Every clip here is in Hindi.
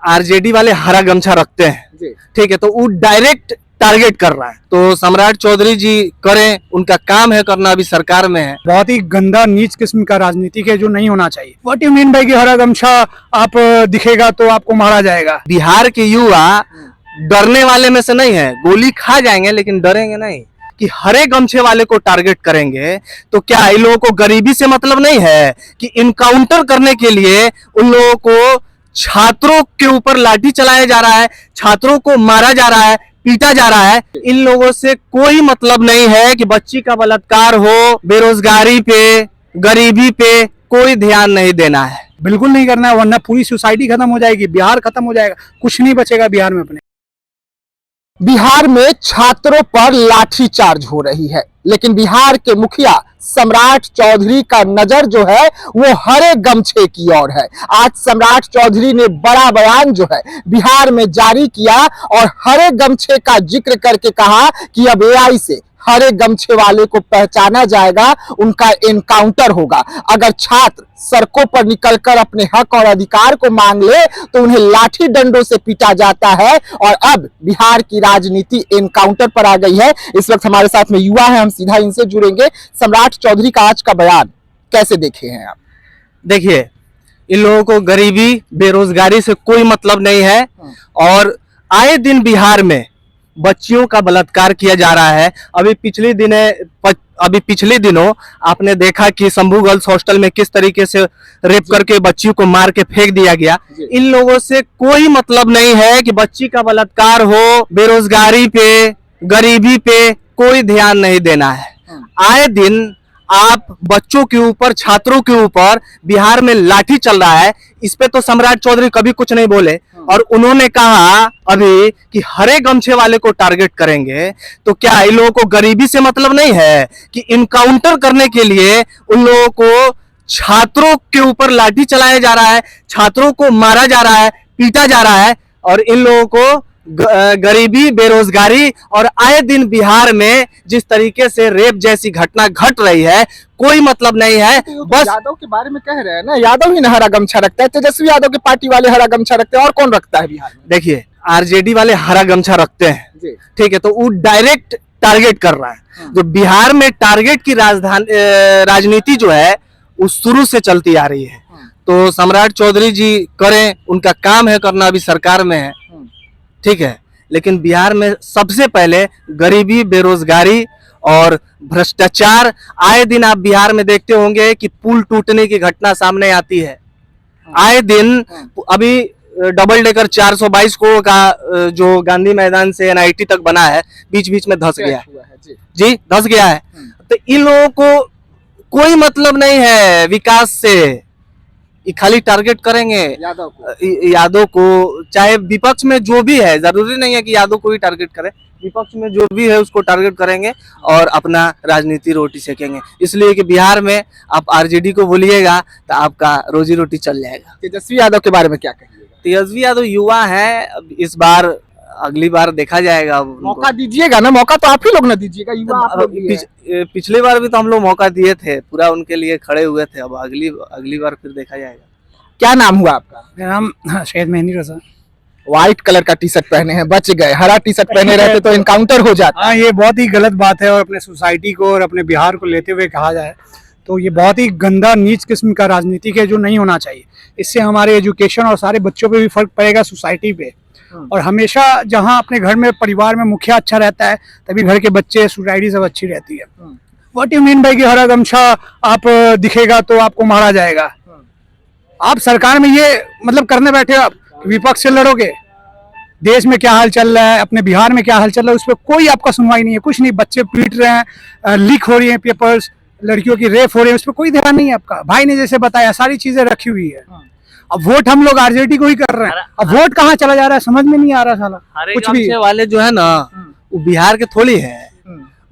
आरजेडी वाले हरा गमछा रखते हैं, ठीक है, तो वो डायरेक्ट टारगेट कर रहा है। तो सम्राट चौधरी जी करें, उनका काम है करना, अभी सरकार में है। बहुत ही गंदा नीच किस्म का राजनीतिक है जो नहीं होना चाहिए। व्हाट यू मीन भाई कि हरा गमछा आप दिखेगा तो आपको मारा जाएगा? बिहार के युवा डरने वाले में से नहीं है, गोली खा जाएंगे लेकिन डरेंगे नहीं। कि हरे गमछे वाले को टारगेट करेंगे तो क्या इन लोगों को गरीबी से मतलब नहीं है कि इनकाउंटर करने के लिए उन लोगों को छात्रों के ऊपर लाठी चलाया जा रहा है, छात्रों को मारा जा रहा है, पीटा जा रहा है। इन लोगों से कोई मतलब नहीं है कि बच्ची का बलात्कार हो, बेरोजगारी पे, गरीबी पे कोई ध्यान नहीं देना है। बिल्कुल नहीं करना है, वरना पूरी सोसाइटी खत्म हो जाएगी, बिहार खत्म हो जाएगा, कुछ नहीं बचेगा बिहार में अपने। बिहार में छात्रों पर लाठीचार्ज हो रही है, लेकिन बिहार के मुखिया सम्राट चौधरी का नजर जो है वो हरे गमछे की ओर है। आज सम्राट चौधरी ने बड़ा बयान जो है बिहार में जारी किया और हरे गमछे का जिक्र करके कहा कि अब एआई से हरे गमछे वाले को पहचाना जाएगा, उनका एनकाउंटर होगा। अगर छात्र सड़कों पर निकलकर अपने हक और अधिकार को मांग ले तो उन्हें लाठी डंडों से पीटा जाता है। और अब बिहार की राजनीति एनकाउंटर पर आ गई है। इस वक्त हमारे साथ में युवा है, हम सीधा इनसे जुड़ेंगे। सम्राट चौधरी का आज का बयान कैसे देखे हैं आप? देखिए, इन लोगों को गरीबी बेरोजगारी से कोई मतलब नहीं है और आए दिन बिहार में बच्चियों का बलात्कार किया जा रहा है। अभी पिछले दिनों आपने देखा कि शंभू गर्ल्स हॉस्टल में किस तरीके से रेप करके बच्ची को मार के फेंक दिया गया। इन लोगों से कोई मतलब नहीं है कि बच्ची का बलात्कार हो, बेरोजगारी पे, गरीबी पे कोई ध्यान नहीं देना है। आए दिन आप बच्चों के ऊपर, छात्रों के ऊपर बिहार में लाठी चल रहा है, इस पे तो सम्राट चौधरी कभी कुछ नहीं बोले। और उन्होंने कहा अभी कि हरे गमछे वाले को टारगेट करेंगे तो क्या इन लोगों को गरीबी से मतलब नहीं है कि इनकाउंटर करने के लिए उन लोगों को छात्रों के ऊपर लाठी चलाया जा रहा है, छात्रों को मारा जा रहा है, पीटा जा रहा है। और इन लोगों को गरीबी, बेरोजगारी और आए दिन बिहार में जिस तरीके से रेप जैसी घटना घट रही है, कोई मतलब नहीं है। बस यादव के बारे में कह रहे हैं ना, यादव ही ना हरा गमछा रखता है, तेजस्वी यादव की पार्टी वाले हरा गमछा रखते हैं, और कौन रखता है बिहार में? देखिए, आरजेडी वाले हरा गमछा रखते हैं, ठीक है, तो वो डायरेक्ट टारगेट कर रहा है। जो बिहार में टारगेट की राजनीति जो है वो शुरू से चलती आ रही है। तो सम्राट चौधरी जी करें, उनका काम है करना, अभी सरकार में है, ठीक है, लेकिन बिहार में सबसे पहले गरीबी, बेरोजगारी और भ्रष्टाचार। आए दिन आप बिहार में देखते होंगे कि पुल टूटने की घटना सामने आती है आए दिन। अभी डबल डेकर 422 करोड़ का जो गांधी मैदान से एनआईटी तक बना है, बीच बीच में धंस गया है जी, धंस गया है। तो इन लोगों को कोई मतलब नहीं है विकास से, खाली टारगेट करेंगे यादव को। चाहे विपक्ष में जो भी है, जरूरी नहीं है कि यादव को ही टारगेट करें, विपक्ष में जो भी है उसको टारगेट करेंगे और अपना राजनीति रोटी सेकेंगे। इसलिए कि बिहार में आप आरजेडी को बोलिएगा तो आपका रोजी रोटी चल जाएगा। तेजस्वी यादव के बारे में क्या कहिएगा? तेजस्वी यादव युवा है, इस बार, अगली बार देखा जाएगा। मौका दीजिएगा ना, मौका तो आप ही लोग ना दीजिएगा, युवा आप लोग भी है। पिछली बार भी तो हम लोग मौका दिए थे, पूरा उनके लिए खड़े हुए थे। अब अगली बार फिर देखा जाएगा। क्या नाम हुआ आपका? मेरा नाम शहीद मेहंदी रजा। व्हाइट कलर का टी शर्ट पहने हैं, बच गए। हरा टी शर्ट पहने रहते तो इनकाउंटर हो जाता। हाँ, ये बहुत ही गलत बात है और अपने सोसाइटी को और अपने बिहार को लेते हुए कहा जाए तो ये बहुत ही गंदा नीच किस्म का राजनीतिक है जो नहीं होना चाहिए। इससे हमारे एजुकेशन और सारे बच्चों पे भी फर्क पड़ेगा, सोसाइटी पे। और हमेशा जहाँ अपने घर में, परिवार में मुखिया अच्छा रहता है तभी घर के बच्चे, सोसाइटी सब अच्छी रहती है। व्हाट यू मीन भाई कि हरा गमछा आप दिखेगा तो आपको मारा जाएगा? आप सरकार में ये मतलब करने बैठे हो, आप विपक्ष से लड़ोगे? देश में क्या हाल चल रहा है, अपने बिहार में क्या हाल चल रहा है, उस पर कोई आपका सुनवाई नहीं है, कुछ नहीं। बच्चे पीट रहे हैं, लीक हो रही हैं पेपर्स, लड़कियों की रेप हो रही है, उस पर कोई ध्यान नहीं है आपका। भाई ने जैसे बताया सारी चीजें रखी हुई है। अब वोट हम लोग आरजेडी को ही कर रहे हैं, अब वोट कहाँ चला जा रहा है समझ में नहीं आ रहा साला कुछ भी। वाले जो है ना वो बिहार के थोड़ी है,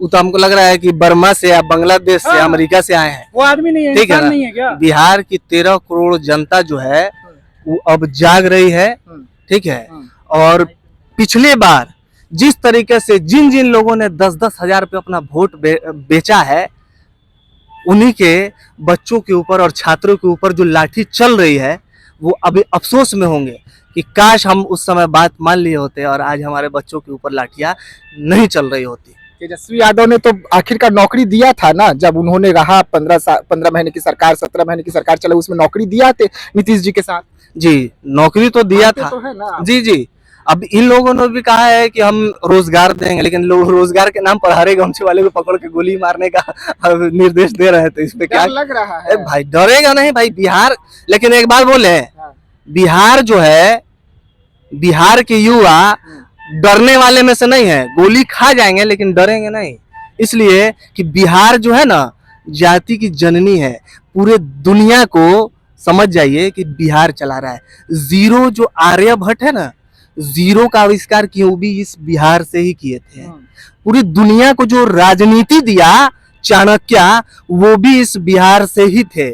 वो तो हमको लग रहा है कि बर्मा से या बांग्लादेश से, अमेरिका से आए हैं। वो आदमी नहीं है, ठीक है नहीं है क्या? बिहार की 13 करोड़ जनता जो है वो अब जाग रही है, ठीक है। और पिछले बार जिस तरीके से जिन जिन लोगों ने 10-10 हजार रुपये अपना वोट बेचा है, उन्हीं के बच्चों के ऊपर और छात्रों के ऊपर जो लाठी चल रही है वो अभी अफसोस में होंगे कि काश हम उस समय बात मान लिए होते और आज हमारे बच्चों के ऊपर लाठियां नहीं चल रही होती। तेजस्वी यादव ने तो आखिरकार नौकरी दिया था ना, जब उन्होंने रहा 15 महीने की सरकार, 17 महीने की सरकार चले, उसमें नौकरी दिया थे नीतीश जी के साथ। जी, नौकरी तो दिया था। तो है ना। जी जी, अब इन लोगों ने भी कहा है कि हम रोजगार देंगे, लेकिन लोग रोजगार के नाम पर हरे गमछे वाले को पकड़ के गोली मारने का निर्देश दे रहे हैं, तो इसमें क्या लग रहा है भाई? डरेगा नहीं भाई बिहार। लेकिन एक बात बोले, हाँ। बिहार जो है, बिहार के युवा डरने वाले में से नहीं है। गोली खा जाएंगे लेकिन डरेंगे नहीं, इसलिए कि बिहार जो है ना जाति की जननी है। पूरे दुनिया को समझ जाइए कि बिहार चला रहा है। जीरो जो आर्यभट्ट है ना, जीरो का आविष्कार किए वो भी इस बिहार से ही किए थे। पूरी दुनिया को जो राजनीति दिया चाणक्य, वो भी इस बिहार से ही थे।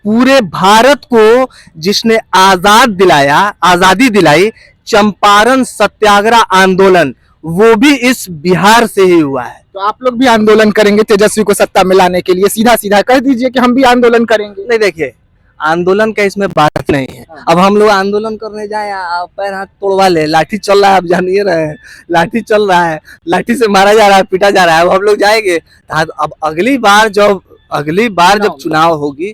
पूरे भारत को जिसने आजादी दिलाई, चंपारण सत्याग्रह आंदोलन, वो भी इस बिहार से ही हुआ है। तो आप लोग भी आंदोलन करेंगे तेजस्वी को सत्ता में लाने के लिए? सीधा सीधा कह दीजिए कि हम भी आंदोलन करेंगे। नहीं, देखिए, आंदोलन का इसमें बात नहीं है। अब हम लोग आंदोलन करने जाए, आप पैर हाथ तोड़वा ले, लाठी चल रहा है, आप जानिए रहे हैं, लाठी चल रहा है, लाठी से मारा जा रहा है, पीटा जा रहा है। अब हम लोग जाएंगे, अब अगली बार जब चुनाव होगी,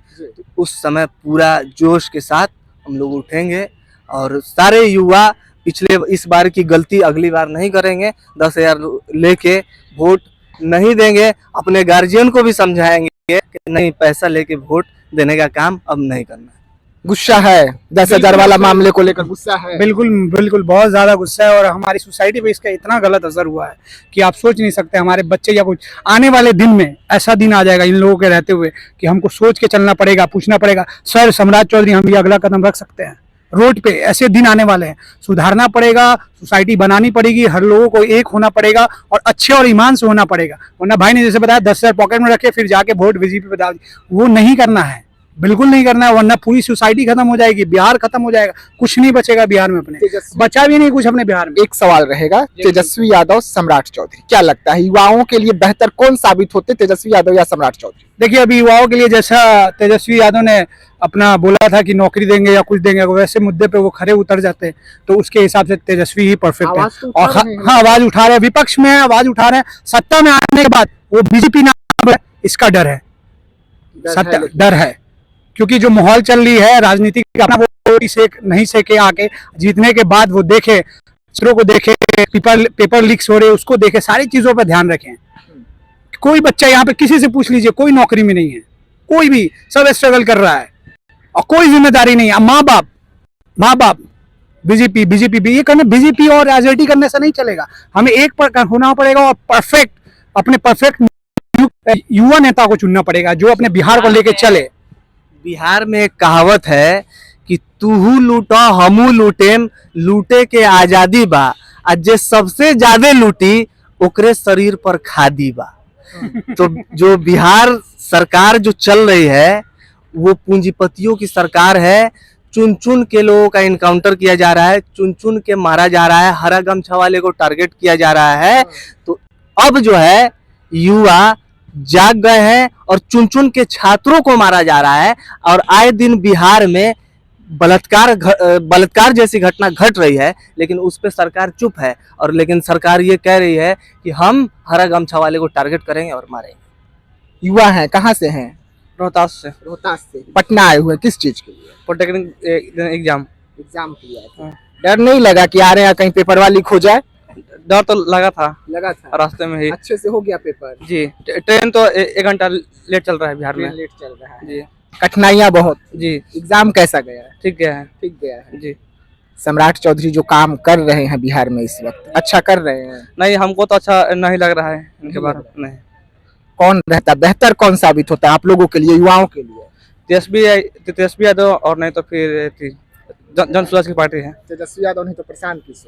उस समय पूरा जोश के साथ हम लोग उठेंगे और सारे युवा पिछले इस बार की गलती अगली बार नहीं करेंगे। 10,000 लेके वोट नहीं देंगे। अपने गार्जियन को भी समझाएंगे कि नहीं, पैसा लेके वोट देने का काम अब नहीं करना है। गुस्सा है 10,000 वाला मामले को लेकर? गुस्सा है, बिल्कुल बिल्कुल, बहुत ज्यादा गुस्सा है। और हमारी सोसाइटी पे इसका इतना गलत असर हुआ है कि आप सोच नहीं सकते। हमारे बच्चे या कुछ आने वाले दिन में ऐसा दिन आ जाएगा इन लोगों के रहते हुए कि हमको सोच के चलना पड़ेगा, पूछना पड़ेगा, सर सम्राट चौधरी हम भी अगला कदम रख सकते हैं? रोड पे ऐसे दिन आने वाले हैं। सुधारना पड़ेगा, सोसाइटी बनानी पड़ेगी, हर लोगों को एक होना पड़ेगा और अच्छे और ईमान से होना पड़ेगा। वरना भाई ने जैसे बताया 10,000 पॉकेट में रखे फिर जाके वोट बीजेपी पे डाल, वो नहीं करना है, बिल्कुल नहीं करना है। वरना पूरी सोसाइटी खत्म हो जाएगी, बिहार खत्म हो जाएगा, कुछ नहीं बचेगा बिहार में। अपने बचा भी नहीं कुछ अपने बिहार में। एक सवाल रहेगा, तेजस्वी यादव, सम्राट चौधरी, क्या लगता है युवाओं के लिए बेहतर कौन साबित होते, तेजस्वी यादव या सम्राट चौधरी? देखिए, अभी युवाओं के लिए जैसा तेजस्वी यादव ने अपना बोला था कि नौकरी देंगे या कुछ देंगे, वैसे मुद्दे पे वो खरे उतर जाते हैं, तो उसके हिसाब से तेजस्वी ही परफेक्ट है। और हाँ, आवाज उठा रहे हैं, विपक्ष में आवाज उठा रहे हैं। सत्ता में आने के बाद वो बीजेपी नाम है, इसका डर है, डर है। क्योंकि जो माहौल चल रही है राजनीति का, अपना वो नहीं सेके आके जीतने के बाद वो देखे, चीजों को देखे, पेपर लीक्स हो रहे उसको देखे, सारी चीजों पर ध्यान रखें। कोई बच्चा यहाँ पे किसी से पूछ लीजिए, कोई नौकरी में नहीं है, कोई भी, सब स्ट्रगल कर रहा है और कोई जिम्मेदारी नहीं है। माँ बाप बीजेपी भी ये करने, बीजेपी और राजनीति करने से नहीं चलेगा। हमें एक पर होना पड़ेगा और अपने परफेक्ट युवा नेता को चुनना पड़ेगा जो अपने बिहार को लेके चले। बिहार में एक कहावत है कि तूहू लूटो हमू लूटेम, लूटे के आजादी बा, आज जे सबसे ज्यादा लूटी ओकरे शरीर पर खादी बा। तो जो बिहार सरकार जो चल रही है वो पूंजीपतियों की सरकार है। चुन चुन के लोगों का इनकाउंटर किया जा रहा है, चुन चुन के मारा जा रहा है, हरा गमछा वाले को टारगेट किया जा रहा है। तो अब जो है युवा जाग गए हैं और चुन चुन के छात्रों को मारा जा रहा है और आए दिन बिहार में बलात्कार जैसी घटना घट रही है, लेकिन उस पर सरकार चुप है। और लेकिन सरकार ये कह रही है कि हम हरा गमछा वाले को टारगेट करेंगे और मारेंगे। युवा हैं, कहाँ से हैं? रोहतास से। पटना आए हुए, किस चीज के लिए? पॉलिटेक्निक एग्जाम के लिए। डर नहीं लगा कि आ रहे हैं कहीं पेपर वाली खो जाए? डर तो लगा था रास्ते में ही। अच्छे से हो गया पेपर? जी। ट्रेन तो 1 घंटा लेट चल रहा है बिहार में। लेट चल रहा है जी। कठिनाइयाँ बहुत? जी। एग्जाम कैसा गया है? ठीक गया है जी। सम्राट चौधरी जो काम कर रहे हैं बिहार में इस वक्त, अच्छा कर रहे हैं? नहीं, हमको तो अच्छा नहीं लग रहा है इनके बारे में। नहीं। कौन रहता बेहतर, कौन साबित होता है आप लोगों के लिए, युवाओं के लिए? तेजस्वी यादव और नहीं तो फिर जन सुराज की पार्टी है। तेजस्वी यादव नहीं तो प्रशांत किशोर।